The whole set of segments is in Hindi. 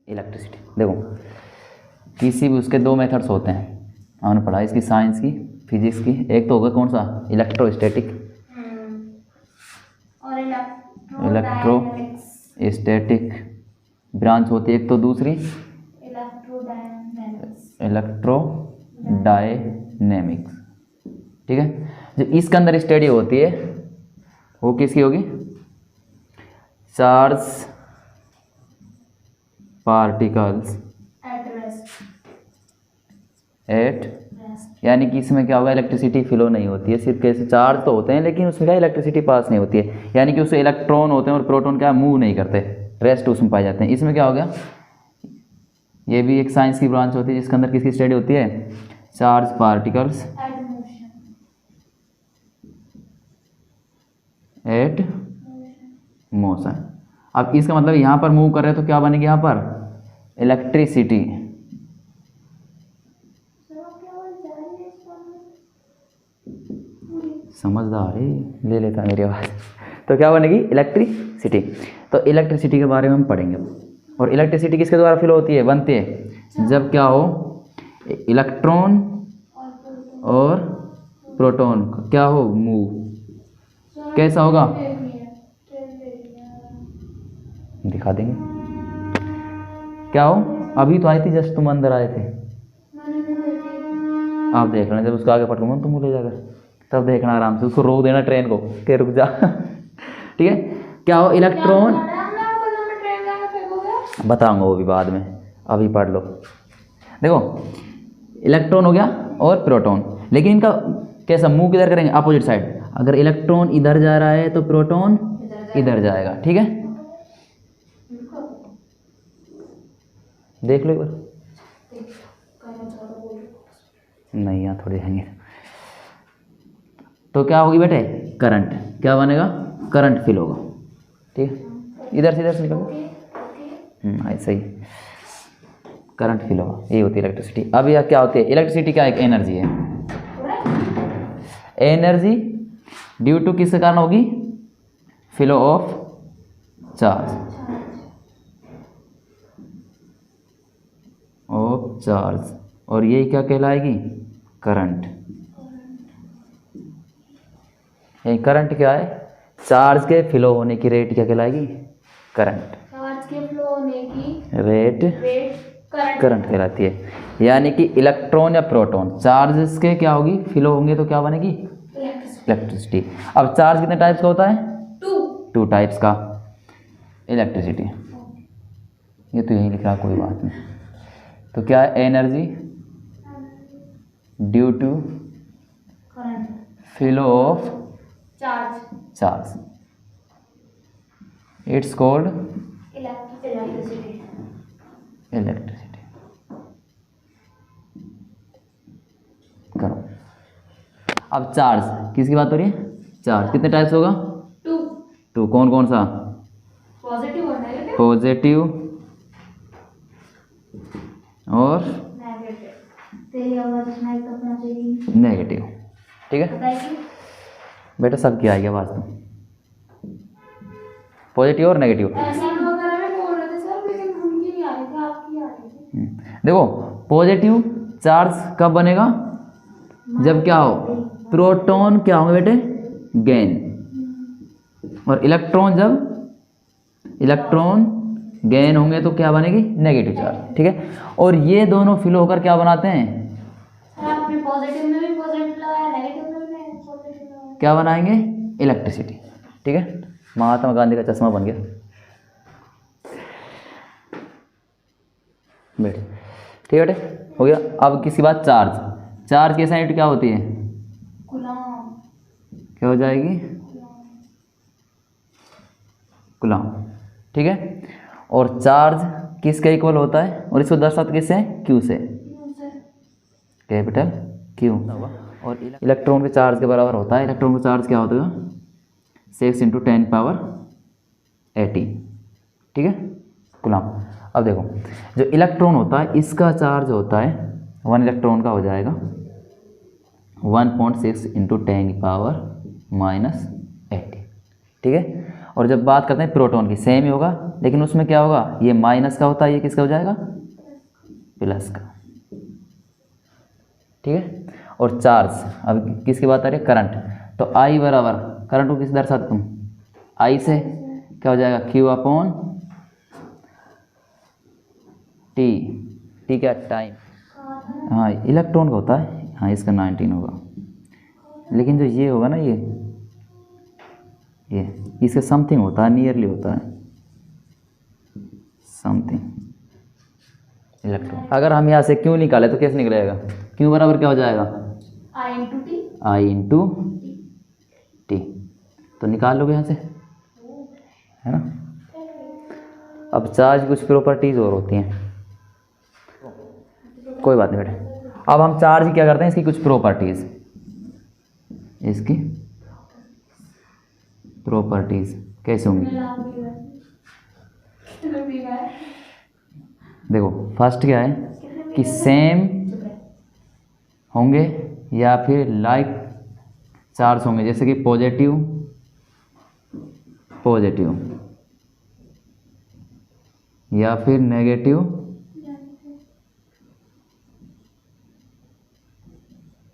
इलेक्ट्रिसिटी। देखो किसी भी उसके दो मेथड्स होते हैं, हमने पढ़ा इसकी साइंस की, फिजिक्स की। एक तो होगा कौन सा, इलेक्ट्रोस्टैटिक, और इलेक्ट्रोस्टैटिक ब्रांच होती है एक, तो दूसरी इलेक्ट्रोडायनेमिक्स। ठीक है, जो इसके अंदर स्टडी होती है वो किसकी होगी, चार्ज पार्टिकल्स एट, यानी कि इसमें क्या होगा, इलेक्ट्रिसिटी फ्लो नहीं होती है, सिर्फ कैसे चार्ज तो होते हैं लेकिन उसमें क्या इलेक्ट्रिसिटी पास नहीं होती है, यानी कि उससे इलेक्ट्रॉन होते हैं और प्रोटॉन क्या मूव नहीं करते, रेस्ट उसमें पाए जाते हैं। इसमें क्या हो गया, ये भी एक साइंस की ब्रांच होती है जिसके अंदर किसकी स्टडी होती है, चार्ज पार्टिकल्स एट मोशन। अब इसका मतलब यहाँ पर मूव कर रहे हैं तो क्या बनेगी यहाँ पर, इलेक्ट्रिसिटी। समझदार है, ले लेता मेरी आवाज़। तो क्या बनेगी, इलेक्ट्रिसिटी। तो इलेक्ट्रिसिटी के बारे में हम पढ़ेंगे। और इलेक्ट्रिसिटी किसके द्वारा फ्लो होती है, बनती है जब क्या हो, इलेक्ट्रॉन और प्रोटॉन क्या हो, मूव। कैसा होगा, दिखा देंगे। क्या हो, अभी तो आई थी जस्ट, तुम अंदर आए थे, आप देख लेना, जब उसको आगे पटकूंगा तुम ले जाकर, तब देखना आराम से, उसको रोक देना ट्रेन को कि रुक जा। ठीक है, क्या हो, इलेक्ट्रॉन, बताऊंगा वो भी बाद में, अभी पढ़ लो। देखो इलेक्ट्रॉन हो गया और प्रोटॉन, लेकिन इनका कैसा मूव किधर करेंगे, अपोजिट साइड। अगर इलेक्ट्रॉन इधर जा रहा है तो प्रोटॉन इधर जाएगा। ठीक है, देख लो एक बार, नहीं यहाँ थोड़ी जाएंगे। तो क्या होगी बेटे, करंट, क्या बनेगा, करंट फील होगा। ठीक है, इधर से निकलो, ऐसे ही करंट फील होगा, ये होती है इलेक्ट्रिसिटी। अब यह क्या होती है, इलेक्ट्रिसिटी क्या, एक एनर्जी है। एनर्जी ड्यू टू किसके कारण होगी, फ्लो ऑफ चार्ज, और ये क्या कहलाएगी, करंट। ये करंट क्या है, चार्ज के फ्लो होने की रेट क्या कहलाएगी, करंट। चार्ज के फ्लो होने की रेट करंट कहलाती है। यानी कि इलेक्ट्रॉन या प्रोटॉन चार्जेस के क्या होगी, फ्लो होंगे तो क्या बनेगी, इलेक्ट्रिसिटी। अब चार्ज कितने टाइप्स का होता है, टू टाइप्स का इलेक्ट्रिसिटी। ये तो यही लिख रहा, कोई बात नहीं। तो क्या है, energy due to flow of charge, it's called electricity. करो, अब चार्ज किसकी बात हो रही है, चार्ज कितने टाइप्स होगा, टू। कौन कौन सा, पॉजिटिव और नेगेटिव। ठीक है बेटा, सबकी आएगी आवाज़, तो पॉजिटिव और नेगेटिव। देखो पॉजिटिव चार्ज कब बनेगा, जब क्या हो, प्रोटॉन क्या होंगे बेटे, गेन, और इलेक्ट्रॉन जब इलेक्ट्रॉन गेन होंगे तो क्या बनेगी, नेगेटिव चार्ज। ठीक है, और ये दोनों फ्लो होकर क्या बनाते हैं, पॉजिटिव में भी पॉजिटिव लगाया, नेगेटिव में भी पॉजिटिव लगाया, क्या बनाएंगे, इलेक्ट्रिसिटी। ठीक है, महात्मा गांधी का चश्मा बन गया। बैठ, ठीक है बेटे, हो गया। अब किसकी बात, चार्ज की साइड क्या होती है, क्या हो जाएगी, कूलम। ठीक है, और चार्ज किसके इक्वल होता है, और इसको दर्शाते किससे, क्यू से, कैपिटल क्यू। और इलेक्ट्रॉन के चार्ज के बराबर होता है, इलेक्ट्रॉन का चार्ज क्या होता है, 6 × 10⁻18। ठीक है, कूलम। अब देखो जो इलेक्ट्रॉन होता है इसका चार्ज होता है, 1 इलेक्ट्रॉन का हो जाएगा 1.6 × 10⁻⁻18। ठीक है, और जब बात करते हैं प्रोटॉन की, सेम ही होगा, लेकिन उसमें क्या होगा, ये माइनस का होता है, ये किसका हो जाएगा, प्लस का। ठीक है। और चार्ज, अब किसकी बात आ रही है, करंट। तो आई बराबर, करंट को किस दर्शाते तुम, आई से, क्या हो जाएगा, क्यू अपॉन टी। ठीक है, टाइम। हाँ इलेक्ट्रॉन का होता है, हाँ इसका 19 होगा, लेकिन जो ये होगा ना, ये इसका समथिंग होता है, नियरली होता है समथिंग इलेक्ट्रॉन। अगर हम यहाँ से क्यों निकाले तो कैसे निकलेगा, क्यों बराबर क्या हो जाएगा, आई इंटू टी। तो निकाल लोगे यहाँ से, है ना। अब चार्ज कुछ प्रॉपर्टीज और होती हैं, कोई बात नहीं बेटे। अब हम चार्ज क्या करते हैं, इसकी कुछ प्रॉपर्टीज, इसकी प्रॉपर्टीज कैसे होंगी, देखो फर्स्ट क्या है कि सेम होंगे या फिर लाइक चार्ज होंगे, जैसे कि पॉजिटिव पॉजिटिव या फिर नेगेटिव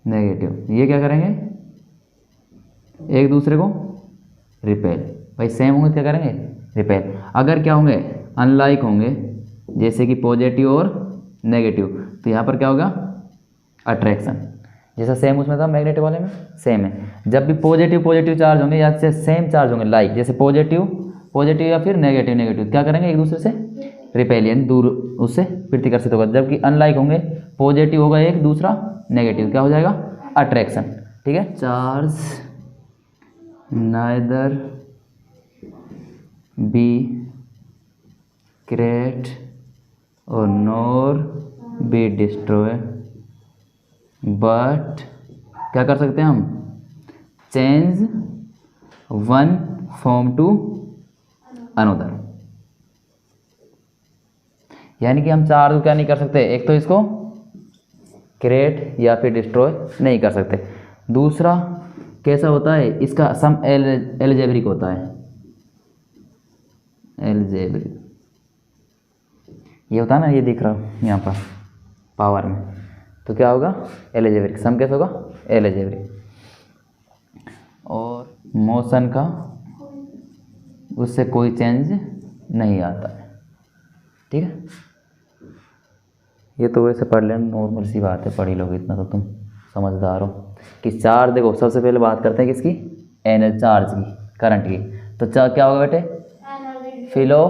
नेगेटिव। ये क्या करेंगे, एक दूसरे को रिपेल। भाई सेम होंगे तो क्या करेंगे, रिपेल। अगर क्या होंगे, अनलाइक होंगे, जैसे कि पॉजिटिव और नेगेटिव, तो यहाँ पर क्या होगा, अट्रैक्शन। जैसा सेम उसमें था मैग्नेटिक वाले में, सेम है। जब भी पॉजिटिव पॉजिटिव चार्ज होंगे या से सेम चार्ज होंगे, लाइक जैसे पॉजिटिव पॉजिटिव या फिर नेगेटिव नेगेटिव, क्या करेंगे, एक दूसरे से रिपेल, यानी दूर उससे प्रतिकर्षित होगा। जबकि अनलाइक होंगे, पॉजिटिव होगा एक, दूसरा नेगेटिव, क्या हो जाएगा, अट्रैक्शन। ठीक है। चार्ज नाइदर बी क्रिएट और नॉर बी डिस्ट्रॉय, बट क्या कर सकते हैं हम, change one form to another. यानी कि हम चार्ज को क्या नहीं कर सकते, एक तो इसको क्रिएट या फिर डिस्ट्रॉय नहीं कर सकते। दूसरा कैसा होता है, इसका सम एलजेब्रिक होता है, एलजेब्रिक। ये होता है ना, ये दिख रहा है यहाँ पर पावर में, तो क्या होगा, एलजेब्रिक। सम कैसा होगा, एलजेब्रिक। और मोशन का उससे कोई चेंज नहीं आता है। ठीक है। ये तो वैसे पढ़ लेना, नॉर्मल सी बात है, पढ़ ही लोगे, इतना तो तुम समझदार हो। कि चार्ज, देखो सबसे पहले बात करते हैं किसकी, एनर्जी, चार्ज की, करंट की। तो क्या होगा बेटे, फ्लो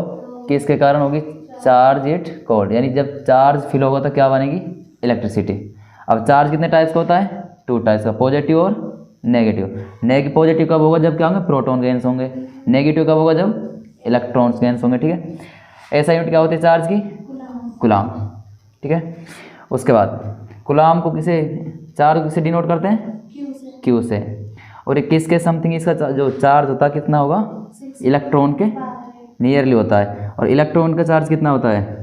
किसके कारण होगी, चार्ज इट कोल्ड, यानी जब चार्ज फिल होगा तो क्या बनेगी, इलेक्ट्रिसिटी। अब चार्ज कितने टाइप्स का होता है, 2 टाइप्स का, पॉजिटिव और नेगेटिव। पॉजिटिव कब होगा, जब क्या होंगे, प्रोटॉन गेन्स होंगे। नेगेटिव कब होगा, जब इलेक्ट्रॉन्स गेन्स होंगे। ठीक है। ऐसा यूनिट क्या होती है चार्ज की, कूलाम। ठीक है। उसके बाद कूलाम को किसे, चार्ज किसे डिनोट करते हैं, क्यू से। और ये किसके समथिंग इसका जो चार्ज होता है कितना होगा, इलेक्ट्रॉन के नियरली होता है। और इलेक्ट्रॉन का चार्ज कितना होता है,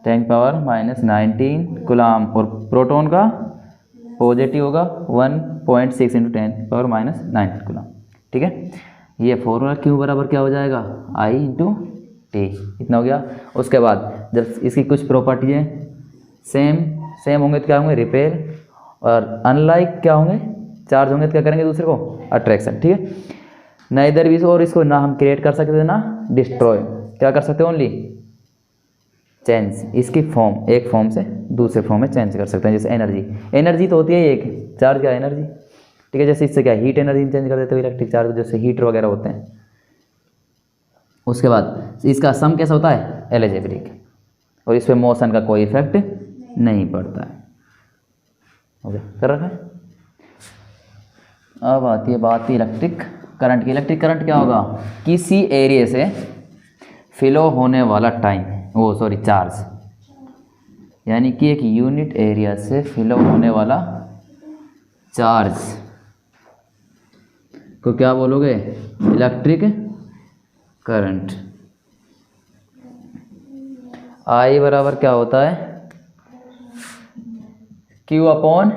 10⁻⁻19 कूलाम। और प्रोटॉन का पॉजिटिव होगा 1.6 × 10⁻⁻19 कूलाम। ठीक है। ये फॉर्मूला क्यू बराबर क्या हो जाएगा, आई इंटू टी, इतना हो गया। उसके बाद जब इसकी कुछ प्रॉपर्टी है, सेम होंगे तो क्या होंगे, रिपेल। और अनलाइक क्या होंगे, चार्ज होंगे तो क्या करेंगे, दूसरे को अट्रैक्शन। ठीक है। ना इधर भी, और इसको ना हम क्रिएट कर सकते ना डिस्ट्रॉय, क्या कर सकते हैं, ओनली चेंज। इसकी फॉर्म, एक फॉर्म से दूसरे फॉर्म में चेंज कर सकते हैं। जैसे एनर्जी तो होती है एक, चार्ज क्या एनर्जी। ठीक है। जैसे इससे क्या हीट एनर्जी चेंज कर देते हो, इलेक्ट्रिक चार्ज, जैसे हीटर वगैरह होते हैं। उसके बाद इसका सम कैसा होता है, एलजेब्रिक, और इस पर मोशन का कोई इफेक्ट नहीं पड़ता है। ओके, कर रखा है। अब आती है बात इलेक्ट्रिक करंट की। इलेक्ट्रिक करंट क्या होगा, किसी एरिया से फ्लो होने वाला टाइम, चार्ज, यानी कि एक यूनिट एरिया से फ्लो होने वाला चार्ज को क्या बोलोगे, इलेक्ट्रिक करंट। आई बराबर क्या होता है, क्यू अपॉन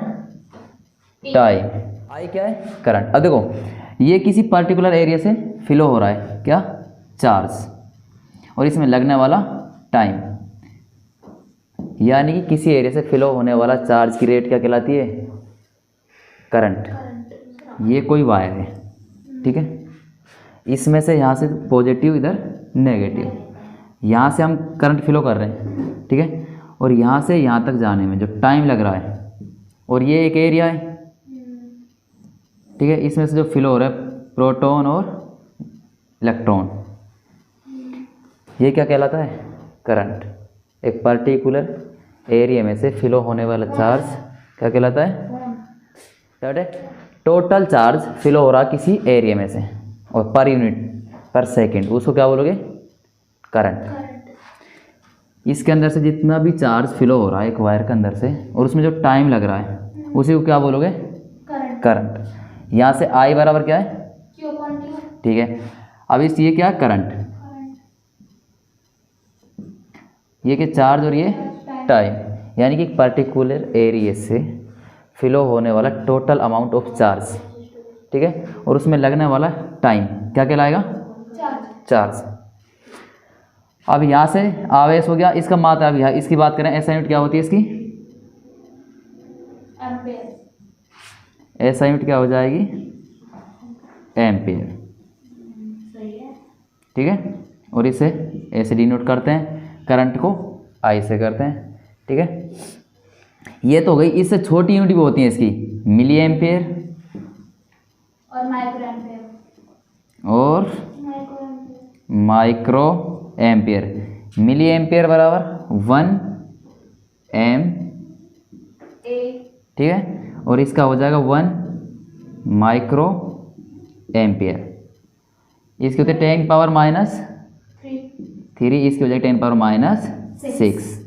टाइम। आई क्या है, करंट। अब देखो ये किसी पर्टिकुलर एरिया से फ्लो हो रहा है क्या, चार्ज, और इसमें लगने वाला टाइम, यानी कि किसी एरिया से फ्लो होने वाला चार्ज की रेट क्या कहलाती है, करंट। ये कोई वायर है, ठीक है, इसमें से यहाँ से पॉजिटिव इधर नेगेटिव, यहाँ से हम करंट फ्लो कर रहे हैं, ठीक है, और यहाँ से यहाँ तक जाने में जो टाइम लग रहा है, और ये एक एरिया है, ठीक है, इसमें से जो फ्लो हो रहा है प्रोटॉन और इलेक्ट्रॉन, ये क्या कहलाता है, करंट। एक पर्टिकुलर एरिया में से फ्लो होने वाला चार्ज क्या कहलाता है, टोटल चार्ज फ्लो हो रहा किसी एरिया में से, और पर यूनिट पर सेकंड उसको क्या बोलोगे, करंट। इसके अंदर से जितना भी चार्ज फ्लो हो रहा है एक वायर के अंदर से, और उसमें जो टाइम लग रहा है उसी को क्या बोलोगे, करंट। यहाँ से आई बराबर क्या है, ठीक है। अब इस ये क्या है, करंट, ये क्या चार्ज और ये टाइम, यानी कि एक पर्टिकुलर एरिया से फ्लो होने वाला टोटल अमाउंट ऑफ चार्ज, ठीक है, और उसमें लगने वाला टाइम क्या कहलाएगा, चार्ज। अब यहाँ से आवेश हो गया, इसका मात्रा अब यहाँ इसकी बात करें, एसआई यूनिट क्या होती है इसकी, एसआई यूनिट क्या हो जाएगी, एम्पियर, ठीक है, और इसे ऐसे डिनोट करते हैं, करंट को आई से करते हैं, ठीक है। ये तो गई, इससे छोटी यूनिट भी होती है इसकी, मिली एम्पियर और माइक्रो एम्पियर, और माइक्रो एम्पियर। मिली एम्पियर बराबर 1 एम, ठीक है, और इसका हो जाएगा 1 माइक्रो एम्पियर। इसकी होती है 10 पावर माइनस 3, इसकी हो जाएगी 10 power minus 6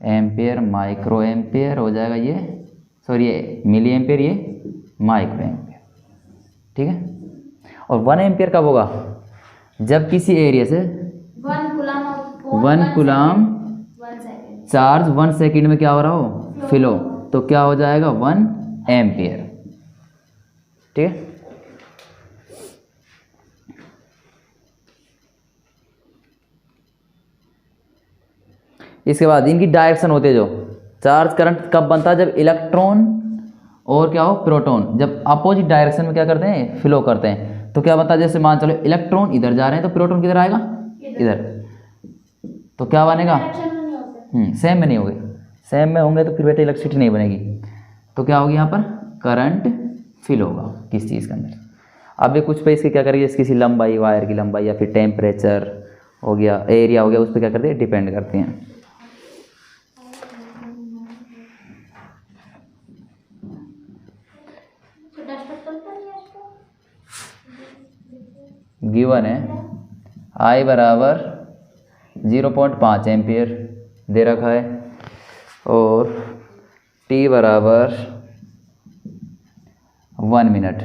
ampere, micro ampere हो जाएगा ये, सॉरी ये मिली एम्पियर, ये माइक्रो एम्पियर, ठीक है। और 1 एम्पियर कब होगा, जब किसी एरिया से 1 कूलाम चार्ज 1 सेकंड में क्या हो रहा हो, फ्लो, तो क्या हो जाएगा 1 एम्पियर, ठीक है। इसके बाद इनकी डायरेक्शन होती है, जो चार्ज करंट कब बनता है, जब इलेक्ट्रॉन और क्या हो, प्रोटॉन जब अपोजिट डायरेक्शन में क्या करते हैं, फ्लो करते हैं, तो क्या बनता है, जैसे मान चलो इलेक्ट्रॉन इधर जा रहे हैं तो प्रोटॉन किधर आएगा, इधर, तो क्या बनेगा, सेम में नहीं होंगे, सेम में होंगे तो फिर बेटा इलेक्ट्रिसिटी नहीं बनेगी, तो क्या होगी यहाँ पर, करंट फिल होगा किस चीज़ के अंदर। अब ये कुछ पे इसकी क्या करेंगे, किसी लंबाई, वायर की लंबाई या फिर टेम्परेचर हो गया, एरिया हो गया, उस पर क्या करते हैं, डिपेंड करते हैं। गिवन है I बराबर 0.5 एम्पियर दे रखा है, और T बराबर 1 मिनट,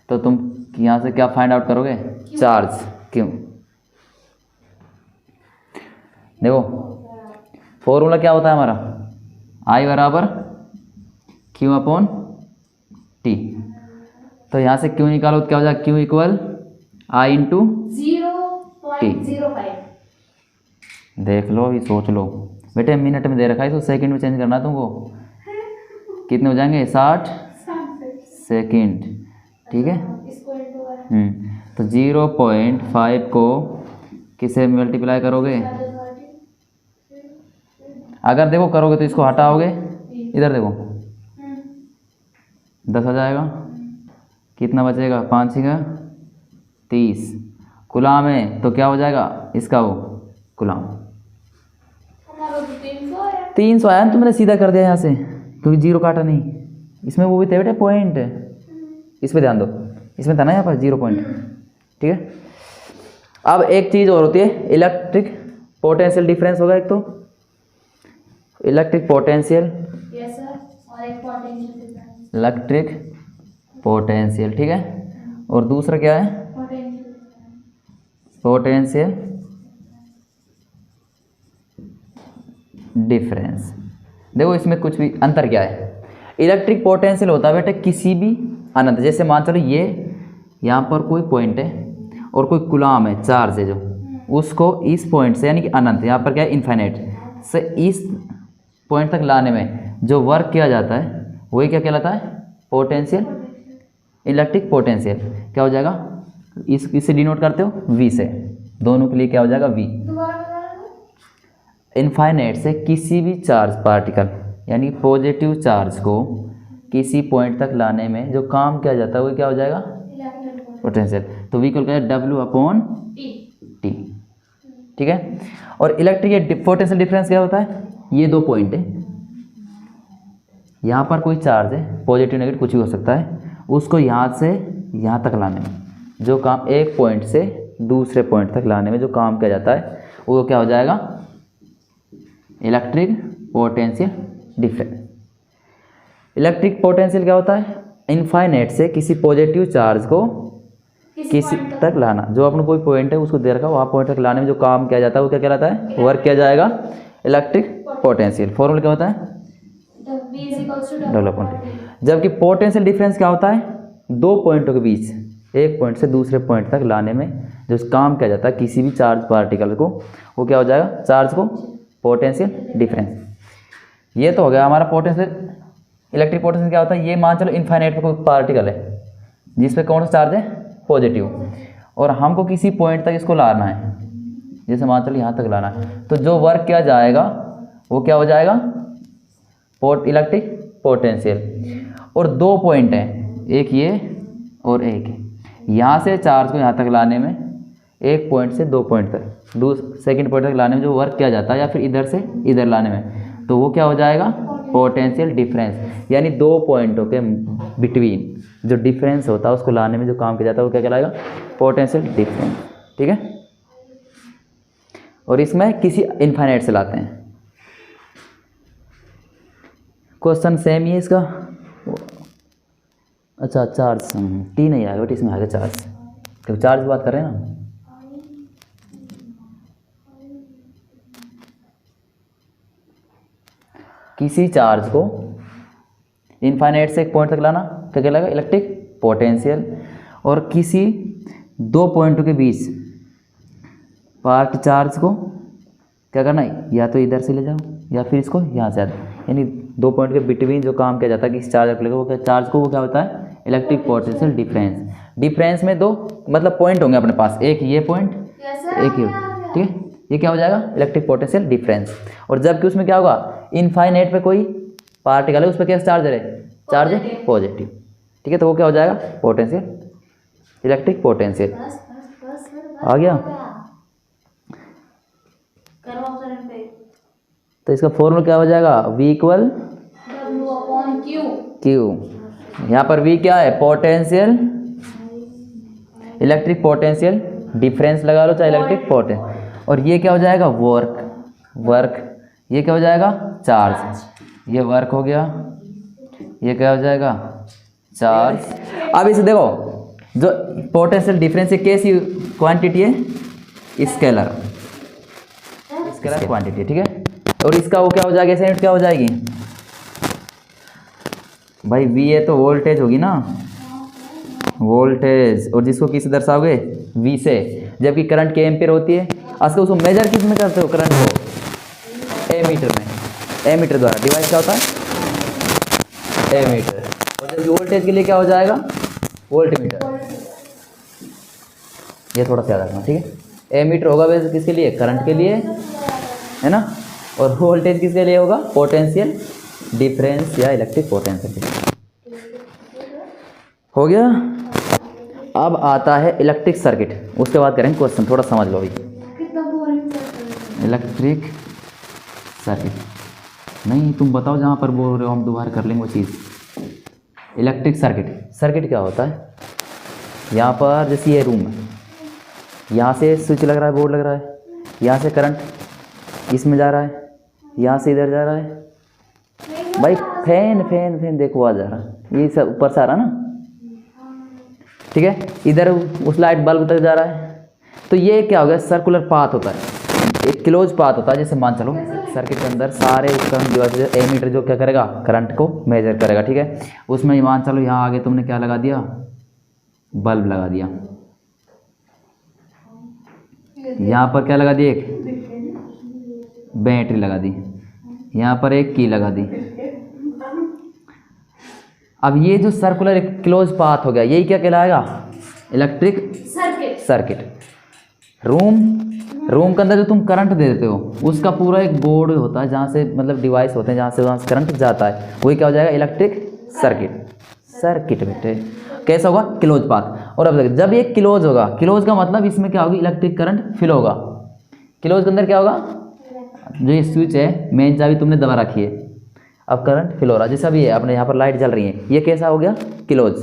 तो तुम यहाँ से क्या फाइंड आउट करोगे, चार्ज, क्यों, देखो फॉर्मूला क्या होता है हमारा, I बराबर Q अपॉन T, तो यहाँ से Q निकालो तो क्या हो जाएगा, Q इक्वल I इंटू 0.05, देख लो, अभी सोच लो बेटे, मिनट में दे रखा है तो सेकंड में चेंज करना है तुमको, कितने हो जाएंगे, 60 सेकंड, ठीक है। तो 0.5 को किससे मल्टीप्लाई करोगे, अगर देखो करोगे तो इसको हटाओगे, इधर देखो 10 आ जाएगा, कितना बचेगा, 5 का 30, गुलाम है तो क्या हो जाएगा इसका, वो गुलाम 300 आया ना, तो मैंने सीधा कर दिया यहाँ से, क्योंकि 0 काटा नहीं, इसमें वो भी थे बेटे पॉइंट, इस पर ध्यान दो, इसमें था ना यहाँ पर 0 पॉइंट, ठीक है। अब एक चीज़ और होती है, इलेक्ट्रिक पोटेंशियल डिफरेंस होगा एक, तो इलेक्ट्रिक पोटेंशियल, यस सर, और एक पोटेंशियल डिफरेंस, इलेक्ट्रिक पोटेंशियल, ठीक है, और दूसरा क्या है, पोटेंशियल डिफरेंस। देखो इसमें कुछ भी अंतर क्या है, इलेक्ट्रिक पोटेंशियल होता है बेटा किसी भी अनंत, जैसे मान चलो ये यहाँ पर कोई पॉइंट है और कोई गुलाम है, चार्ज है जो, उसको इस पॉइंट से यानी कि अनंत, यहाँ पर क्या है इन्फाइनाइट से इस पॉइंट तक लाने में जो वर्क किया जाता है वही क्या कहलाता है, पोटेंशियल, इलेक्ट्रिक पोटेंशियल। क्या हो जाएगा, इससे डिनोट करते हो वी से, दोनों के लिए क्या हो जाएगा वी। इनफाइनाइट से किसी भी चार्ज पार्टिकल यानी पॉजिटिव चार्ज को किसी पॉइंट तक लाने में जो काम किया जाता है वो क्या हो जाएगा, पोटेंशियल। तो वी को क्या है W/T, ठीक है। और इलेक्ट्रिक पोटेंशियल डिफरेंस क्या होता है, ये दो पॉइंट है, यहाँ पर कोई चार्ज है पॉजिटिव नेगेटिव कुछ भी हो सकता है, उसको यहाँ से यहाँ तक लाने में जो काम, एक पॉइंट से दूसरे पॉइंट तक लाने में जो काम किया जाता है वो क्या हो जाएगा, electric potential difference. Electric potential क्या होता है, इनफाइनाइट से किसी पॉजिटिव चार्ज को किसी तक लाना, जो अपना कोई पॉइंट है उसको दे रखा वहाँ पॉइंट तक लाने में जो काम किया जाता है वो क्या कहलाता है, वर्क किया जाएगा, इलेक्ट्रिक पोटेंशियल। फॉर्मूला क्या होता है, W/T। जबकि पोटेंशियल डिफरेंस क्या होता है, दो पॉइंटों के बीच एक पॉइंट से दूसरे पॉइंट तक लाने में जो काम किया जाता है किसी भी चार्ज पार्टिकल को, वो क्या हो जाएगा, चार्ज को पोटेंशियल डिफरेंस। ये तो हो गया हमारा पोटेंशियल। इलेक्ट्रिक पोटेंशियल क्या होता है, ये मान चलो इनफाइनाइट पे कोई पार्टिकल है जिस पे कौन सा चार्ज है, पॉजिटिव, और हमको किसी पॉइंट तक इसको लाना है, जैसे मान चलो यहाँ तक लाना है, तो जो वर्क किया जाएगा वो क्या हो जाएगा, इलेक्ट्रिक पोटेंशियल। और दो पॉइंट हैं, एक ये और एक है, यहाँ से चार्ज को यहाँ तक लाने में, एक पॉइंट से दो पॉइंट तक, सेकंड पॉइंट तक लाने में जो वर्क किया जाता है, या फिर इधर से इधर लाने में, तो वो क्या हो जाएगा, पोटेंशियल डिफरेंस। यानी दो पॉइंटों के बिटवीन जो डिफरेंस होता है उसको लाने में जो काम किया जाता है वो क्या कहलाएगा, पोटेंशियल डिफरेंस, ठीक है। और इसमें किसी इनफाइनाइट से लाते हैं। क्वेश्चन सेम ही है इसका, अच्छा चार्ज टी नहीं आएगा बट इसमें आएगा चार्ज, क्योंकि चार्ज बात कर रहे हैं ना। किसी चार्ज को इनफाइनाइट से एक पॉइंट तक लाना क्या कहलाएगा, इलेक्ट्रिक पोटेंशियल। और किसी दो पॉइंटों के बीच पार्ट चार्ज को क्या करना है, या तो इधर से ले जाओ या फिर इसको यहाँ से, यानी दो पॉइंट के बिटवीन जो काम किया जाता है किसी चार्ज को लेकर, वो क्या चार्ज को, वो क्या होता है, इलेक्ट्रिक पोटेंशियल डिफरेंस। डिफरेंस में दो मतलब पॉइंट होंगे अपने पास, एक ये पॉइंट एक ये, ठीक है, ये क्या हो जाएगा, इलेक्ट्रिक पोटेंशियल डिफरेंस। और जबकि उसमें क्या होगा, इनफाइनाइट पे कोई पार्टिकल है उस पर क्या चार्ज है, चार्ज है पॉजिटिव, ठीक है, तो वो क्या हो जाएगा, पोटेंशियल, इलेक्ट्रिक पोटेंशियल। आ गया, तो इसका फॉर्मूला क्या हो जाएगा, V = Q। यहाँ पर V क्या है, पोटेंशियल, इलेक्ट्रिक पोटेंशियल डिफरेंस लगा लो, चाहे इलेक्ट्रिक पोटेंशियल। और ये क्या हो जाएगा, वर्क, ये क्या हो जाएगा, चार्ज, ये वर्क हो गया, ये क्या हो जाएगा, चार्ज। अब इसे देखो, जो पोटेंशियल डिफरेंस है कैसी क्वांटिटी है, स्केलर क्वांटिटी, ठीक है। और इसका वो क्या हो जाएगा, ऐसे यूनिट क्या हो जाएगी भाई, V है तो वोल्टेज होगी ना, वोल्टेज, और जिसको किससे दर्शाओगे, V से। जबकि करंट के एम्पियर होती है, आजकल उसको मेजर किस में करते हो, करंट को एमीटर में, एमीटर द्वारा डिवाइस क्या होता है, एमीटर। और जबकि वोल्टेज के लिए क्या हो जाएगा, वोल्टमीटर। ये थोड़ा सा याद रखना, ठीक है। एमीटर होगा वैसे किसके लिए, करंट के लिए, है ना। और वोल्टेज किसके लिए होगा, पोटेंशियल डिफरेंस या इलेक्ट्रिक पोटेंशियल। हो गया। अब आता है इलेक्ट्रिक सर्किट, उसके बाद करेंगे क्वेश्चन, थोड़ा समझ लो भाई। इलेक्ट्रिक सर्किट नहीं, तुम बताओ जहाँ पर बोल रहे हो, हम दोबारा कर लेंगे वो चीज़। इलेक्ट्रिक सर्किट क्या होता है, यहाँ पर जैसे ये रूम है, यहाँ से स्विच लग रहा है, बोर्ड लग रहा है, यहाँ से करंट इसमें जा रहा है, यहाँ से इधर जा रहा है भाई, फैन देखो आ जा रहा है, ये सब ऊपर से आ रहा है ना, ठीक है। इधर उस लाइट बल्ब तक जा रहा है, तो ये क्या हो गया, सर्कुलर पाथ होता है। एक क्लोज पाथ होता है, जैसे मान चलो सर्किट के अंदर सारे करंट डिवाइस एमीटर जो क्या करेगा, करंट को मेजर करेगा, ठीक है। उसमें मान चलो यहाँ आगे तुमने क्या लगा दिया, बल्ब लगा दिया, यहाँ पर क्या लगा दी, एक बैटरी लगा दी, यहाँ पर एक की लगा दी। अब ये जो सर्कुलर क्लोज पाथ हो गया, यही क्या कहलाएगा, इलेक्ट्रिक सर्किट। रूम के अंदर जो तुम करंट दे देते हो उसका पूरा एक बोर्ड होता है, जहाँ से मतलब डिवाइस होते हैं वहाँ से करंट जाता है, वही क्या हो जाएगा, इलेक्ट्रिक सर्किट बेटे। कैसा होगा, क्लोज पाथ। और अब देखो जब ये क्लोज होगा, क्लोज का मतलब इसमें क्या होगी, इलेक्ट्रिक करंट फ्लो होगा। क्लोज के अंदर क्या होगा, जो ये स्विच है मेन चाबी तुमने दबा रखी है, अब करंट फ्लो हो रहा है, जैसा भी है अपने यहाँ पर लाइट जल रही है, ये कैसा हो गया, क्लोज।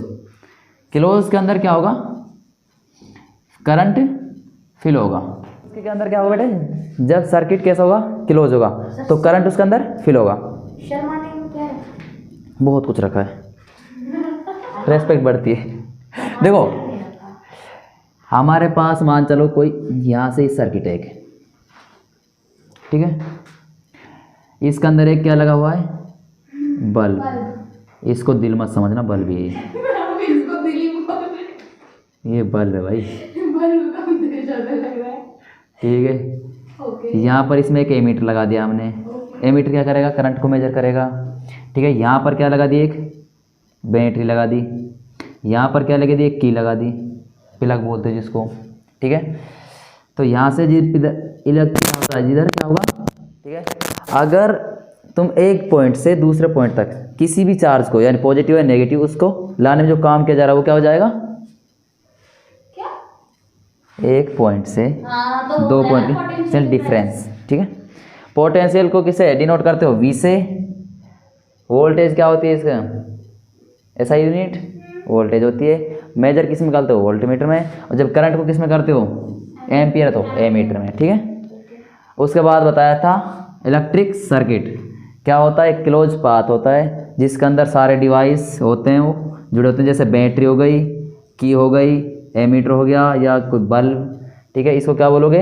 क्लोज के अंदर क्या होगा, करंट फ्लो होगा। इसके अंदर क्या होगा बेटे, जब सर्किट कैसा होगा, क्लोज होगा, तो करंट उसके अंदर फ्लो होगा। बहुत कुछ रखा है, रेस्पेक्ट बढ़ती है। देखो हमारे पास मान चलो कोई यहाँ से सर्किट है एक, ठीक है, इसके अंदर एक क्या लगा हुआ है, बल्ब। इसको दिल मत समझना, बल्ब ही है ये बल्ब है भाई, ठीक है। यहाँ पर इसमें एक एमीटर लगा दिया हमने, एमीटर क्या करेगा, करंट को मेजर करेगा, ठीक है। यहाँ पर क्या लगा दी, एक बैटरी लगा दी, यहाँ पर क्या लगा दी, एक की लगा दी, प्लग बोलते हैं जिसको, ठीक है। तो यहाँ से इलेक्ट्रिक होता है, जिधर क्या होगा, ठीक है। अगर तुम एक पॉइंट से दूसरे पॉइंट तक किसी भी चार्ज को, यानी पॉजिटिव या नेगेटिव, उसको लाने में जो काम किया जा रहा है वो क्या हो जाएगा, एक पॉइंट से दो पॉइंट पोटेंशियल डिफरेंस, ठीक है। पोटेंशियल को किसे डिनोट करते हो, वी से। वोल्टेज क्या होती है इसका, ऐसा यूनिट वोल्टेज होती है। मेजर किस में निकालते हो, वोल्टमीटर में। और जब करंट को किस में करते हो, एम्पियर, तो एमीटर में, ठीक है। उसके बाद बताया था इलेक्ट्रिक सर्किट क्या होता है, एक क्लोज पाथ होता है जिसके अंदर सारे डिवाइस होते हैं वो जुड़े होते हैं, जैसे बैटरी हो गई, की हो गई, एमीटर हो गया, या कोई बल्ब, ठीक है। इसको क्या बोलोगे,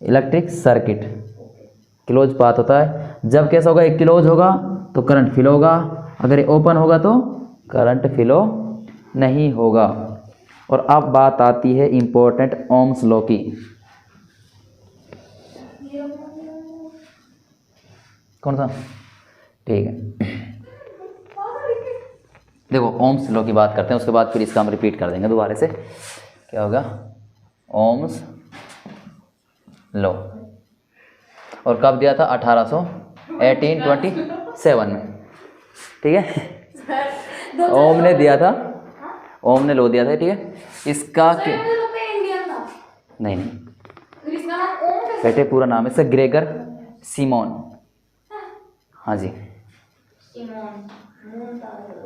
इलेक्ट्रिक सर्किट। क्लोज पाथ होता है। जब कैसा होगा, एक क्लोज होगा तो करंट फ्लो होगा, अगर ये ओपन होगा तो करंट फ्लो नहीं होगा। और अब बात आती है इम्पोर्टेंट ओम्स लॉ की। कौन सा, ठीक है। देखो ओम्स लॉ की बात करते हैं, उसके बाद फिर इसका हम रिपीट कर देंगे दोबारा से। क्या होगा, ओम्स लॉ, और कब दिया था, 1827 में, ठीक है। ओम ने दिया था, ओम ने लॉ दिया था, ठीक है। इसका नहीं बेटे पूरा नाम है इसका, ग्रेगर सिमोन। हाँ जी,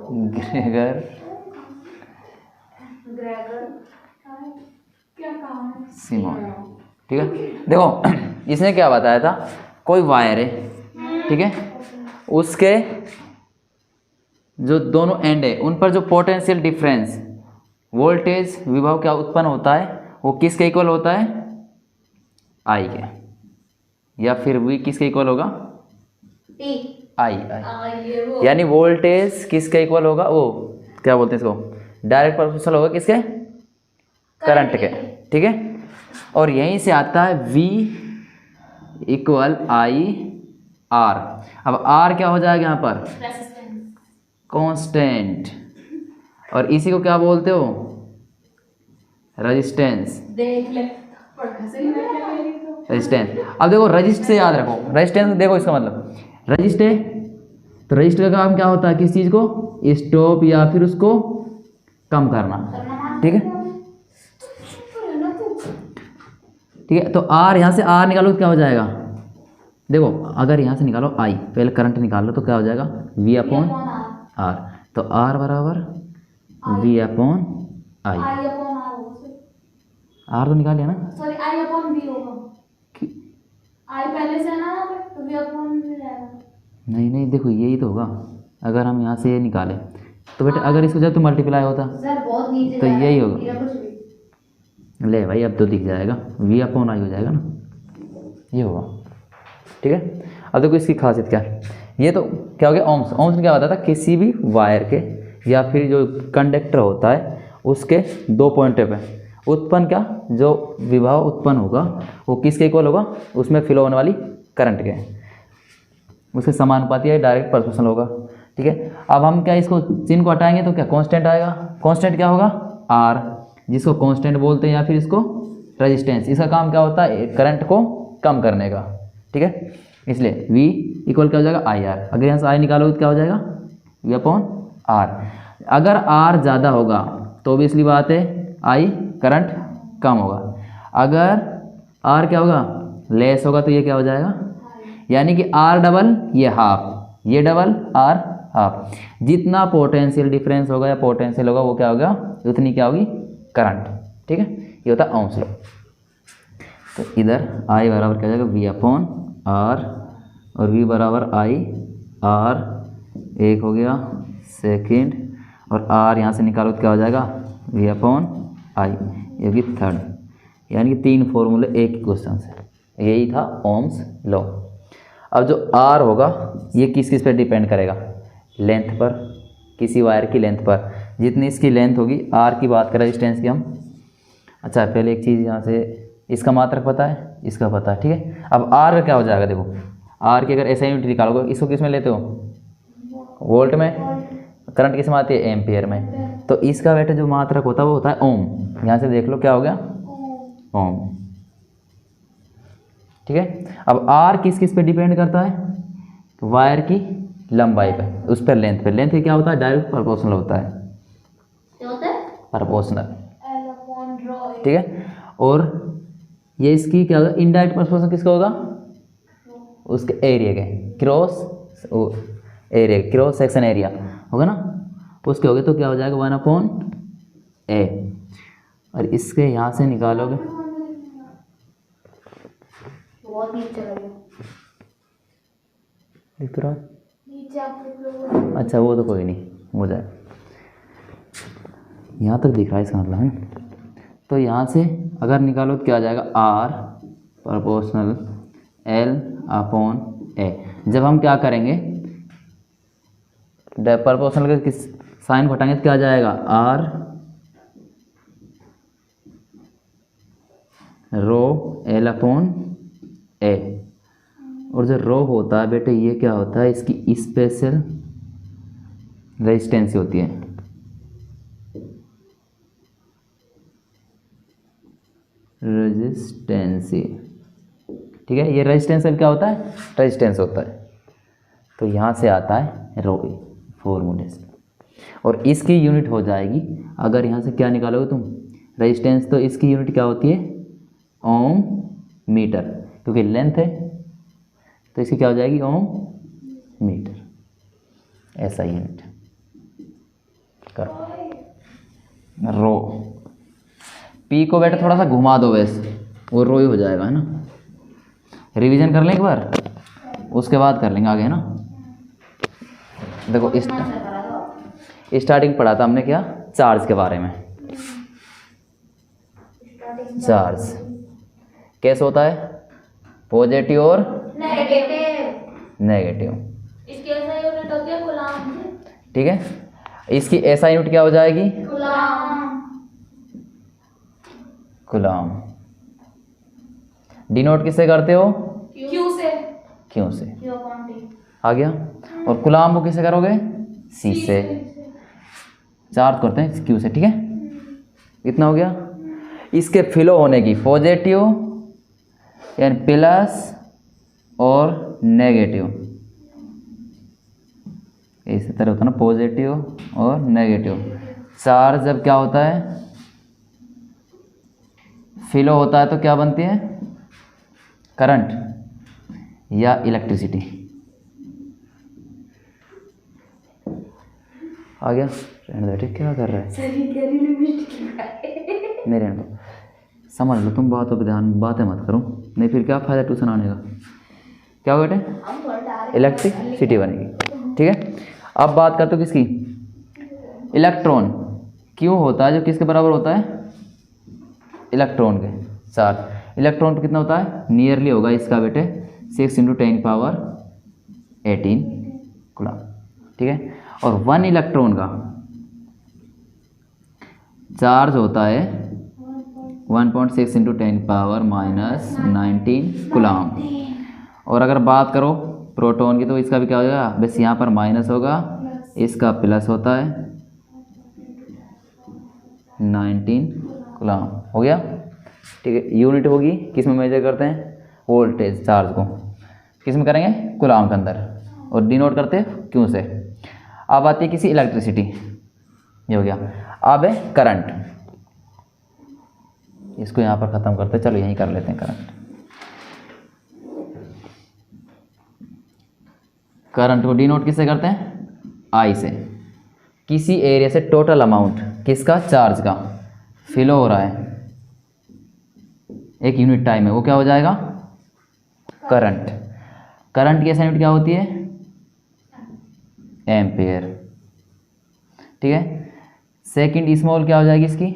ग्रेगर सिमोन, ठीक है। देखो इसने क्या बताया था, कोई वायर है, ठीक है, उसके जो दोनों एंड है उन पर जो पोटेंशियल डिफरेंस, वोल्टेज विभव क्या उत्पन्न होता है, वो किसके इक्वल होता है, आई के, या फिर वी किसके इक्वल होगा, आई। यानी वोल्टेज किसके इक्वल होगा, वो क्या बोलते हैं इसको, डायरेक्ट प्रोपोर्शनल होगा किसके, करंट के, ठीक है। और यहीं से आता है V इक्वल आई आर। अब R क्या हो जाएगा यहाँ पर, कांस्टेंट, और इसी को क्या बोलते हो, रेजिस्टेंस। रेजिस्टेंस, अब देखो रजिस्ट से याद रखो, रेजिस्टेंस देखो इसका मतलब रजिस्ट है, तो रजिस्ट का काम क्या होता है, किस चीज़ को स्टॉप या फिर उसको कम करना, ठीक है, ठीक है। तो आर, यहाँ से आर निकालो तो क्या हो जाएगा, देखो अगर यहाँ से निकालो आई, पहले करंट निकाल लो तो क्या हो जाएगा, वी अपॉन आर। तो आर बराबर वी अपॉन आई। आर तो निकाल लिया ना, सॉरी आई अपॉन वी होगा, आई पहले से ना तो वी अपॉन वी रहेगा। नहीं नहीं देखो यही तो होगा, अगर हम यहाँ से ये निकालें तो बेटा अगर इसको जब तो मल्टीप्लाई होता सर बहुत नीचे तो यही होगा। कुछ भी ले भाई अब तो दिख जाएगा, वी अपॉन आई हो जाएगा ना, ये होगा, ठीक है। अब देखो इसकी खासियत क्या है, ये तो क्या हो गया ओम्स। ओम्स में क्या होता था, किसी भी वायर के या फिर जो कंडक्टर होता है उसके 2 पॉइंट पे उत्पन्न क्या जो विभव उत्पन्न होगा वो किसके इक्वल होगा, उसमें फ्लो होने वाली करंट के, उसके समानुपाती या डायरेक्ट प्रोपोर्शनल होगा, ठीक है। अब हम क्या इसको चिन्ह को हटाएंगे तो क्या कांस्टेंट आएगा, कांस्टेंट क्या होगा आर, जिसको कांस्टेंट बोलते हैं या फिर इसको रेजिस्टेंस। इसका काम क्या होता है, करंट को कम करने का, ठीक है। इसलिए V इक्वल क्या हो जाएगा आई आर। अगर यहाँ से आई निकालोगे तो क्या हो जाएगा V अपॉन आर। अगर R ज़्यादा होगा तो भी इसलिए बात है आई करंट कम होगा, अगर R क्या होगा लेस होगा तो ये क्या हो जाएगा, यानी कि R डबल ये हाफ, ये डबल R हाफ। जितना पोटेंशियल डिफरेंस होगा या पोटेंशियल होगा वो क्या होगा, उतनी क्या होगी करंट, ठीक है। ये होता है ओम्स लॉ। तो इधर I बराबर क्या हो जाएगा V अपॉन आर और V बराबर आई आर, एक हो गया सेकंड, और R यहाँ से निकालो तो क्या हो जाएगा V अपॉन आई, ये होगी थर्ड। यानी कि 3 फॉर्मूले एक ही क्वेश्चन से, यही था ओम्स लॉ। अब जो R होगा ये किस किस पर डिपेंड करेगा, लेंथ पर, किसी वायर की लेंथ पर। जितनी इसकी लेंथ होगी, R की बात करें रेजिस्टेंस की हम। अच्छा पहले एक चीज़ यहाँ से, इसका मात्रक पता है, इसका पता है, ठीक है। अब R का क्या हो जाएगा, देखो R की अगर ऐसा यूनिट निकालोगे, इसको किस में लेते हो वोल्ट में, करंट किस में आती है एम्पियर में, तो इसका बेटा जो मात्रक होता है वो होता है ओम। यहाँ से देख लो क्या हो गया ओम, ठीक है। अब R किस किस पे डिपेंड करता है, वायर की लंबाई पे, उस पर लेंथ पे। लेंथ क्या होता है डायरेक्ट प्रोपोर्शनल होता है, प्रोपोर्शनल, ठीक है। और ये इसकी क्या होगा इनडायरेक्ट प्रोपोर्शनल किसका होगा, उसके एरिया के cross area, cross section area होगा ना, उसके हो गए तो क्या हो जाएगा 1 अपॉन ए। और इसके यहाँ से निकालोगे दिख रहा, अच्छा वो तो कोई नहीं हो जाए, यहाँ तक दिख रहा है इसका मतलब है। तो यहाँ से अगर निकालो तो क्या आ जाएगा R प्रोपोर्शनल L अपॉन ए। जब हम क्या करेंगे प्रोपोर्शनल का किस साइन घटाएंगे तो क्या आ जाएगा R रो L अपॉन ए। और जो रो होता है बेटे ये क्या होता है, इसकी स्पेशल रेजिस्टेंस होती है, रेजिस्टेंसी, ठीक है। ये रेजिस्टेंस क्या होता है, रेजिस्टेंस होता है। तो यहाँ से आता है रो ए फॉर्मूले से, और इसकी यूनिट हो जाएगी, अगर यहाँ से क्या निकालोगे तुम रेजिस्टेंस, तो इसकी यूनिट क्या होती है ओम मीटर, क्योंकि लेंथ है तो इसकी क्या हो जाएगी ओम मीटर, ऐसा यूनिट करो। रो पी को बेटा थोड़ा सा घुमा दो वैसे, वो रो ही हो जाएगा, है ना। रिवीजन कर लें एक बार, उसके बाद कर लेंगे आगे, है ना। देखो स्टार्टिंग पढ़ा था हमने क्या, चार्ज के बारे में। चार्ज कैसे होता है, पॉजिटिव और नेगेटिव, इसकी ऐसा यूनिट होती है कूलाम, ठीक है। इसकी ऐसा यूनिट क्या हो जाएगी कूलाम। डिनोट किससे करते हो, क्यू से, क्यों से आ गया। और कूलाम को किससे करोगे, सी से। चार्ज करते हैं क्यू से, ठीक है। इतना हो गया। इसके फ्लो होने की पॉजिटिव यानी प्लस और नेगेटिव, इसी तरह होता है ना, पॉजिटिव और नेगेटिव। चार्ज जब क्या होता है फ्लो होता है तो क्या बनती है, करंट या इलेक्ट्रिसिटी। आ गया, क्या कर रहा है, नहीं रहने दो, समझ लो तुम बातों पे ध्यान, बातें मत करो, नहीं फिर क्या फ़ायदा ट्यूशन आने का। क्या हो बेटे, इलेक्ट्रिसिटी बनेगी, ठीक है। अब बात करते हो किसकी, इलेक्ट्रॉन क्यों होता है जो किसके बराबर होता है, इलेक्ट्रॉन के साथ। इलेक्ट्रॉन पर कितना होता है, नियरली होगा इसका बेटे 6 × 10⁻18 कूलम, ठीक है। और 1 इलेक्ट्रॉन का चार्ज होता है 1.6 × 10⁻19 कूलम। और अगर बात करो प्रोटॉन की तो इसका भी क्या हो जाएगा, बस यहाँ पर माइनस होगा, इसका प्लस होता है 19 कूलम, हो गया, ठीक है। यूनिट होगी किस में मेजर करते हैं, वोल्टेज चार्ज को किस में करेंगे, कूलम के अंदर, और डिनोट करते हैं क्यों से। अब आती है किसी इलेक्ट्रिसिटी, ये हो गया। अब है करंट, इसको यहाँ पर ख़त्म करते हैं, चलो यहीं कर लेते हैं करंट। करंट को डिनोट किससे करते हैं, आई से। किसी एरिया से टोटल अमाउंट किसका, चार्ज का फ्लो हो रहा है एक यूनिट टाइम में, वो क्या हो जाएगा, करंट। करंट की यूनिट क्या होती है, एम्पेयर, ठीक है। सेकंड स्मॉल क्या हो जाएगी इसकी,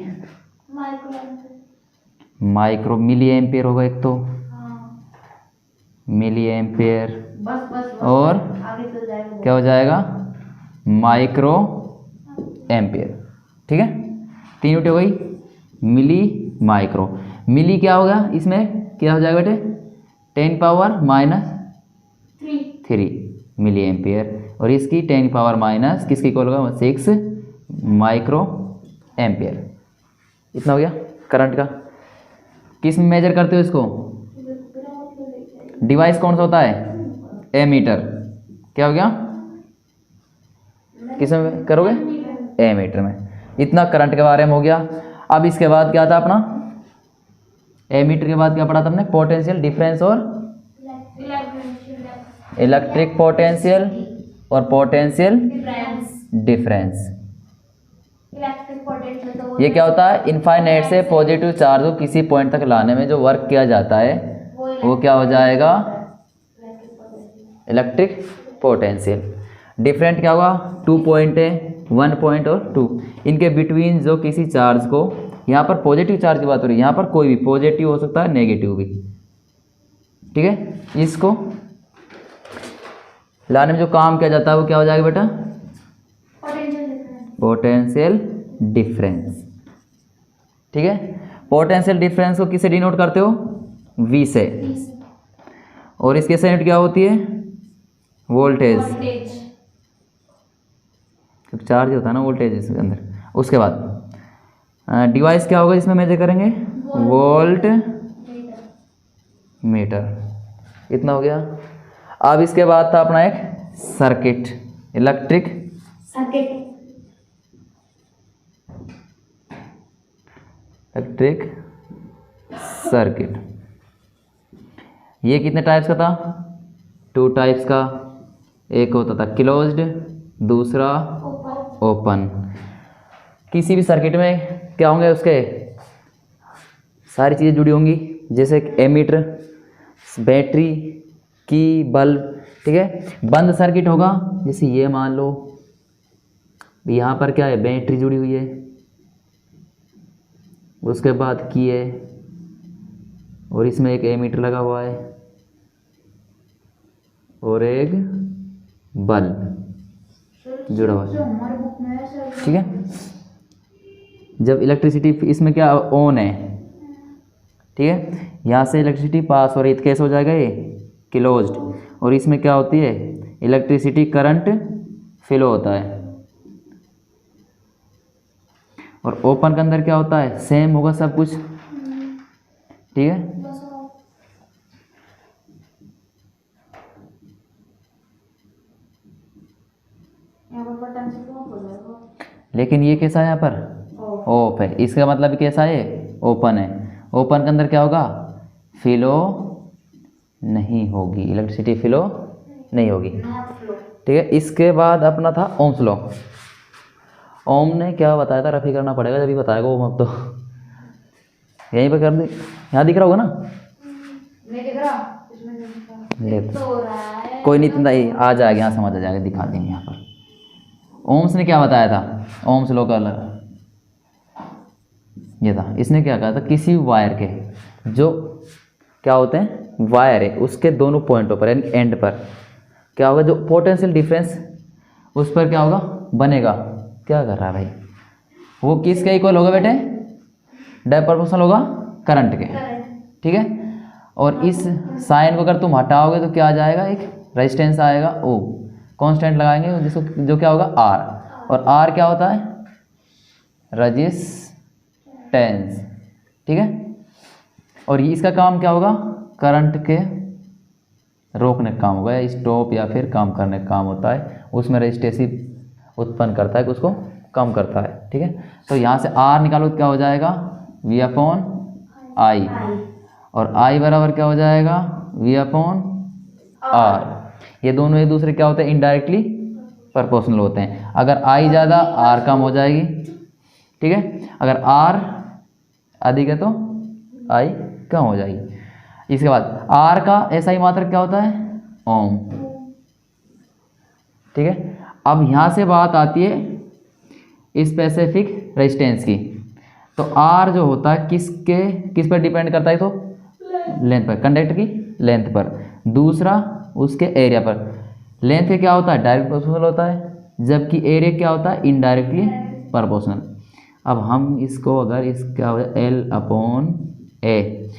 माइक्रो मिली एम्पेयर होगा एक तो, मिली एम्पेयर, और क्या हो जाएगा, माइक्रो एम्पेयर, ठीक है। 3 यूनिट हो गई, मिली माइक्रो। मिली क्या होगा इसमें, क्या हो जाएगा बेटे 10⁻³ मिली एम्पेयर, और इसकी 10⁻- किसके इक्वल होगा, 6 माइक्रो एम्पेयर। इतना हो गया करंट का। किस में मेजर करते हो इसको, डिवाइस कौन सा होता है, एमीटर, क्या हो गया, किस में करोगे, एमीटर में। इतना करंट के बारे में हो गया। अब इसके बाद क्या था अपना, एमीटर के बाद क्या पढ़ा था हमने, पोटेंशियल डिफरेंस और इलेक्ट्रिक पोटेंशियल और पोटेंशियल डिफरेंस। ये क्या होता है, इनफाइनाइट से पॉजिटिव चार्ज को किसी पॉइंट तक लाने में जो वर्क किया जाता है वो क्या हो जाएगा, इलेक्ट्रिक पोटेंशियल। डिफरेंट क्या होगा, 2 पॉइंट है, 1 पॉइंट और 2, इनके बिटवीन जो किसी चार्ज को, यहाँ पर पॉजिटिव चार्ज की बात हो रही है, यहाँ पर कोई भी पॉजिटिव हो सकता है, नेगेटिव भी, ठीक है। इसको लाने में जो काम किया जाता है वो क्या हो जाएगा बेटा, पोटेंशियल डिफरेंस, ठीक है। पोटेंशियल डिफरेंस को किससे डिनोट करते हो, V से, और इसके यूनिट क्या होती है, वोल्टेज, चार्ज होता है ना वोल्टेज इसके अंदर। उसके बाद डिवाइस क्या होगा इसमें मेजर करेंगे, वोल्ट मीटर। इतना हो गया। अब इसके बाद था अपना एक सर्किट, इलेक्ट्रिक सर्किट। ये कितने टाइप्स का था, 2 टाइप्स का, एक होता था क्लोज्ड, दूसरा ओपन। किसी भी सर्किट में क्या होंगे, उसके सारी चीज़ें जुड़ी होंगी, जैसे एमीटर, बैटरी की, बल्ब, ठीक है। बंद सर्किट होगा, जैसे ये मान लो यहाँ पर क्या है, बैटरी जुड़ी हुई है, उसके बाद की है, और इसमें एक एमीटर लगा हुआ है, और एक बल्ब जुड़ा हुआ है, ठीक है। जब इलेक्ट्रिसिटी इसमें क्या ऑन है, ठीक है, यहाँ से इलेक्ट्रिसिटी पास हो रही है तो कैसे हो जाएगा, ये क्लोज्ड, और इसमें क्या होती है, इलेक्ट्रिसिटी करंट फ्लो होता है। और ओपन के अंदर क्या होता है, सेम होगा सब कुछ, ठीक है। लेकिन ये कैसा है, यहाँ पर ऑफ है, इसका मतलब कैसा है, ओपन है। ओपन के अंदर क्या होगा, फ्लो नहीं होगी, इलेक्ट्रिसिटी फ्लो नहीं होगी, ठीक है। इसके बाद अपना था ओम्स लॉ। ओम ने क्या बताया था, रफी करना पड़ेगा, जब भी बताएगा वो। अब तो यहीं पर कर दे, यहाँ दिख रहा होगा ना, नहीं दिख रहा, कोई नहीं, इतना ही आ जाएगा, यहाँ समझ आ जाएगा, दिखा देंगे यहाँ पर। ओम्स ने क्या बताया था, ओम्स लॉ का ये था, इसने क्या कहा था, किसी वायर के जो क्या होते हैं, वायर है, उसके दोनों पॉइंटों पर यानी एंड पर क्या होगा, जो पोटेंशियल डिफरेंस उस पर क्या होगा बनेगा, क्या कर रहा है भाई, वो किसके इक्वल होगा बेटे, डायप्रोपोर्शनल होगा करंट के, ठीक है। और इस साइन को अगर तुम हटाओगे तो क्या आ जाएगा, एक रेजिस्टेंस आएगा, ओ कांस्टेंट लगाएंगे जिसको, जो क्या होगा आर, और आर क्या होता है, रेजिस्टेंस, ठीक है। और इसका काम क्या होगा, करंट के रोकने का काम होगा, या स्टॉप या फिर काम करने का काम होता है, उसमें रेजिस्टेंस उत्पन्न करता है, उसको कम करता है, ठीक है। तो यहाँ से आर निकालो तो क्या हो जाएगा, वी अपॉन आई, और आई बराबर क्या हो जाएगा, वी अपॉन आर। ये दोनों एक दूसरे क्या होते हैं, इनडायरेक्टली प्रोपोर्शनल होते हैं। अगर आई ज़्यादा आर कम हो जाएगी, ठीक है। अगर आर अधिक है तो आई कम हो जाएगी। इसके बाद आर का ऐसा ही मात्रक क्या होता है, ओम, ठीक है। अब यहाँ से बात आती है स्पेसिफिक रेजिस्टेंस की। तो आर जो होता है किस पर डिपेंड करता है, तो लेंथ पर, कंडक्टर की लेंथ पर, दूसरा उसके एरिया पर। लेंथ का क्या होता है, डायरेक्ट प्रोपोर्शनल होता है, जबकि एरिया क्या होता है, इनडायरेक्टली प्रोपोर्शनल। अब हम इसको अगर क्या हो जाए, एल अपॉन ए,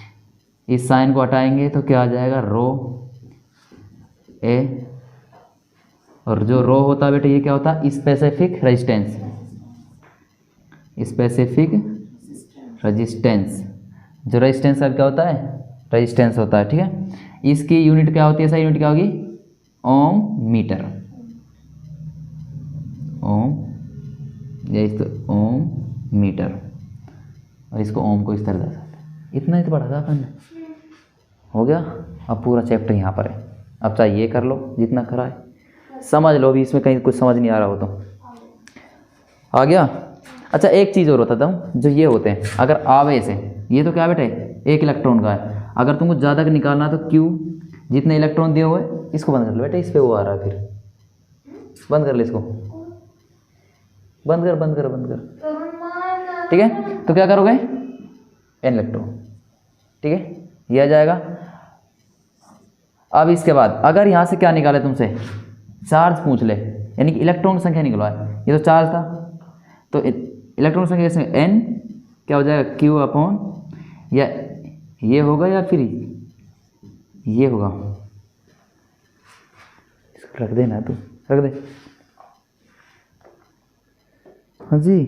इस साइन को हटाएंगे तो क्या आ जाएगा, रो ए, और जो रो होता है बेटे ये क्या होता है, स्पेसिफिक रेजिस्टेंस, स्पेसिफिक रेजिस्टेंस, जो रेजिस्टेंस का क्या होता है, रेजिस्टेंस होता है, ठीक है। इसकी यूनिट क्या होती है, ऐसा यूनिट क्या होगी, ओम मीटर, ओम, या इस तो ओम मीटर, और इसको ओम को इस तरह दर्शाते हैं। इतना ही तो पढ़ा था अपन ने, हो गया। अब पूरा चैप्टर यहाँ पर है, अब चाहे ये कर लो जितना करा है, समझ लो भी, इसमें कहीं कुछ समझ नहीं आ रहा हो तो आ गया। अच्छा एक चीज़ और होता था, जो ये होते हैं, अगर आवेश है, ये तो क्या बेटे एक इलेक्ट्रॉन का है, अगर तुमको ज़्यादा निकालना है तो क्यू, जितने इलेक्ट्रॉन दिए हुए, इसको बंद कर लो बेटे, इस पर वो आ रहा है, फिर बंद कर ले इसको, बंद कर, ठीक है। तो क्या करोगे, एन इलेक्ट्रॉन, ठीक है, ये आ जाएगा। अब इसके बाद अगर यहाँ से क्या निकाले तुमसे, चार्ज पूछ ले, यानी कि इलेक्ट्रॉन की संख्या निकलवाए, ये तो चार्ज था, तो इलेक्ट्रॉन संख्या इसमें एन क्या हो जाएगा, क्यू अपॉन, या ये होगा या फिर ये होगा, इसको रख देना, तू रख दे, हाँ जी।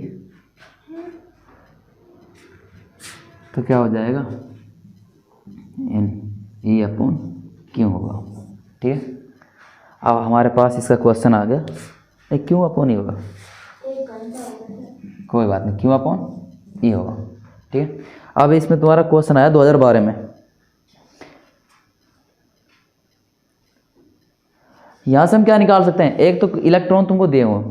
तो क्या हो जाएगा, एन ई अपॉन क्यों होगा, ठीक है। अब हमारे पास इसका क्वेश्चन आ गया, नहीं क्यों अपॉन ई होगा, कोई बात नहीं, क्यों अपॉन ई होगा, ठीक है। अब इसमें तुम्हारा क्वेश्चन आया 2012 में, यहाँ से हम क्या निकाल सकते हैं, एक तो इलेक्ट्रॉन तुमको दिए हो,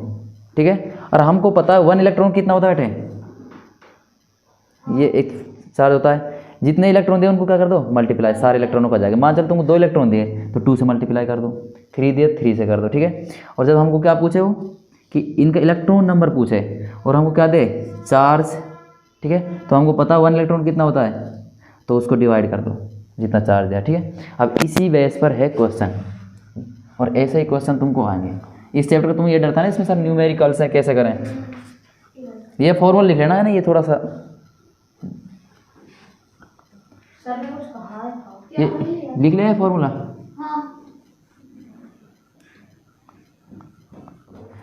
ठीक है, और हमको पता है 1 इलेक्ट्रॉन कितना होता है बेटे, ये एक चार्ज होता है, जितने इलेक्ट्रॉन दिए उनको क्या कर दो, मल्टीप्लाई, सारे इलेक्ट्रॉनों का जाएगा। मान चलो तुमको 2 इलेक्ट्रॉन दिए तो 2 से मल्टीप्लाई कर दो, 3 दिए 3 से कर दो, ठीक है। और जब हमको क्या पूछे हो कि इनका इलेक्ट्रॉन नंबर पूछे और हमको क्या दे, चार्ज, ठीक है, तो हमको पता 1 इलेक्ट्रॉन कितना होता है, तो उसको डिवाइड कर दो जितना चार्ज दिया, ठीक है। अब इसी बेस पर है क्वेश्चन, और ऐसे ही क्वेश्चन तुमको आएंगे। इस चैप्टर का तुम ये डरता ना इसमें सर न्यूमेरिकल्स है कैसे करें, ये फॉर्मूला लिख लेना है ना, ये थोड़ा सा ये लिख ले फॉर्मूला।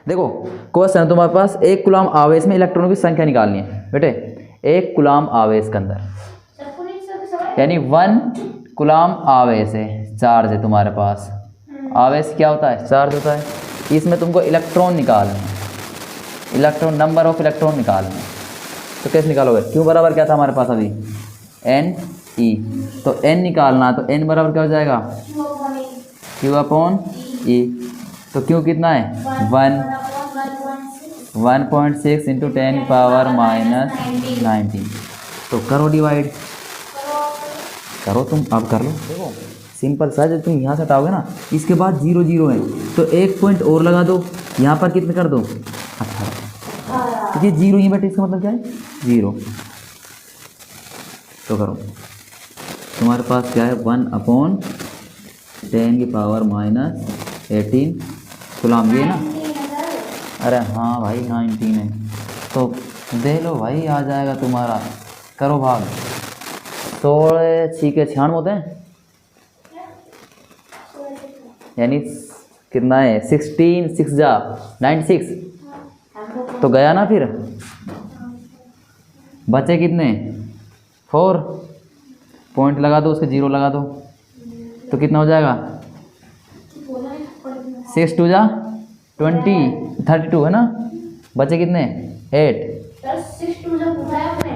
देखो क्वेश्चन तुम्हारे पास, एक कूलम आवेश में इलेक्ट्रॉनों की संख्या निकालनी है बेटे, एक कूलम आवेश के अंदर, यानी 1 कूलम आवेश है, चार्ज है तुम्हारे पास, आवेश क्या होता है, चार्ज होता है। इसमें तुमको इलेक्ट्रॉन निकालने हैं, इलेक्ट्रॉन, नंबर ऑफ इलेक्ट्रॉन निकालने हैं, तो कैसे निकालोगे, क्यों बराबर क्या था हमारे पास अभी, एन ई, तो एन निकालना, तो एन बराबर क्या हो जाएगा, क्यू अपॉन ई, तो क्यू कितना है 1.6 इंटू 10 पावर -19, तो करो डिवाइड, करो तुम, अब कर लो। देखो सिंपल सा, जब तुम यहाँ से हटाओगे ना, इसके बाद 0 0 है, तो 1 पॉइंट और लगा दो, यहाँ पर कितने कर दो 18, तो ये 0 ही बेटे, इसका मतलब क्या है 0, तो करो तुम्हारे पास क्या है 1/10⁻⁻18 कूलम, ये ना। 19 है सर। अरे हाँ भाई 19 है, तो दे लो भाई, आ जाएगा तुम्हारा। करो भाग। 16 6 96 होते हैं, यानी कितना है 16 6 जा 96, तो गया ना फिर। बचे कितने 4, पॉइंट लगा दो, उसके 0 लगा दो, तो कितना हो जाएगा 6 2 जा 20 32 है ना। बचे कितने 8। सर 6 2 जब पूछा है आपने,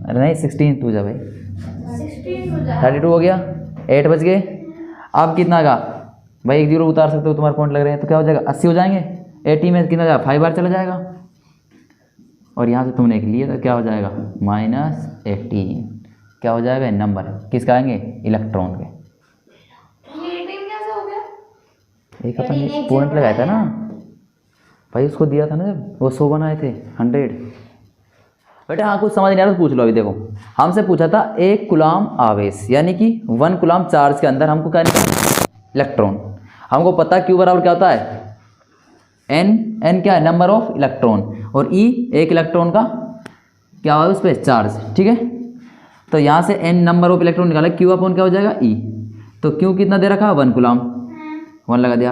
अरे नहीं 16 2 जा भाई, 16 हो जाए 32 हो गया, 8 बच गए। अब कितना का भाई, एक 0 उतार सकते हो, तुम्हारे पॉइंट लग रहे हैं, तो क्या हो जाएगा 80 हो जाएंगे। 80 में कितना जाएगा 5 बार चला जाएगा, और यहाँ से तुमने एक लिया तो क्या हो जाएगा -18। क्या हो जाएगा नंबर किसका आएंगे, इलेक्ट्रॉन के। ये 18 कैसे हो गया? एक अपन ने पॉइंट लगाया था ना भाई, उसको दिया था ना जब वो 100 बनाए थे 100। बेटा हाँ कुछ समझ नहीं आ रहा तो पूछ लो। अभी देखो हमसे पूछा था 1 कूलम आवेश, यानी कि 1 कूलम चार्ज के अंदर हमको क्या निकालना, इलेक्ट्रॉन। हमको पता Q बराबर क्या होता है n क्या है नंबर ऑफ इलेक्ट्रॉन, और E एक इलेक्ट्रॉन का क्या हुआ उस पर चार्ज, ठीक है। तो यहाँ से n नंबर ऑफ इलेक्ट्रॉन निकाला, Q अपॉन क्या हो जाएगा E। तो Q कितना दे रखा 1 कूलम, 1 लगा दिया,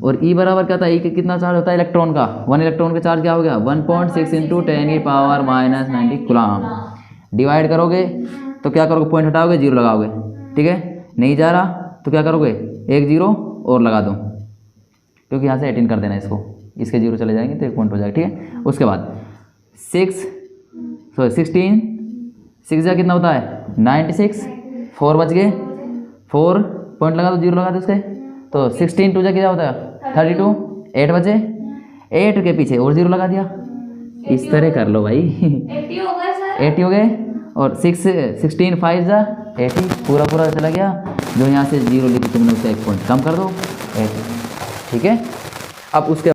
और E बराबर क्या था, E के कितना चार्ज होता है इलेक्ट्रॉन का, 1 इलेक्ट्रॉन का चार्ज क्या हो गया 1.6 × 10⁻⁻90 कूलम। डिवाइड करोगे तो क्या करोगे, पॉइंट हटाओगे 0 लगाओगे, ठीक है। नहीं जा रहा तो क्या करोगे, एक 0 और लगा दो, क्योंकि यहाँ से 18 कर देना इसको, इसके 0 चले जाएंगे तो 1 पॉइंट हो जाएगा, ठीक है। उसके बाद 16 6 जा कितना होता है 96, 4 बच गए, 4 पॉइंट लगा दो, 0 लगा दो उसके, तो 16 2 जा कितना होता है 32, 8 बचे, 8 के पीछे और 0 लगा दिया। इस तरह कर लो भाई 80 हो गए सर। 80 हो गए, और 16 5 जा 80, पूरा चला गया। जो यहाँ से 0 लिखी तुमने उससे 1 पॉइंट कम कर दो 80, ठीक है। अब उसके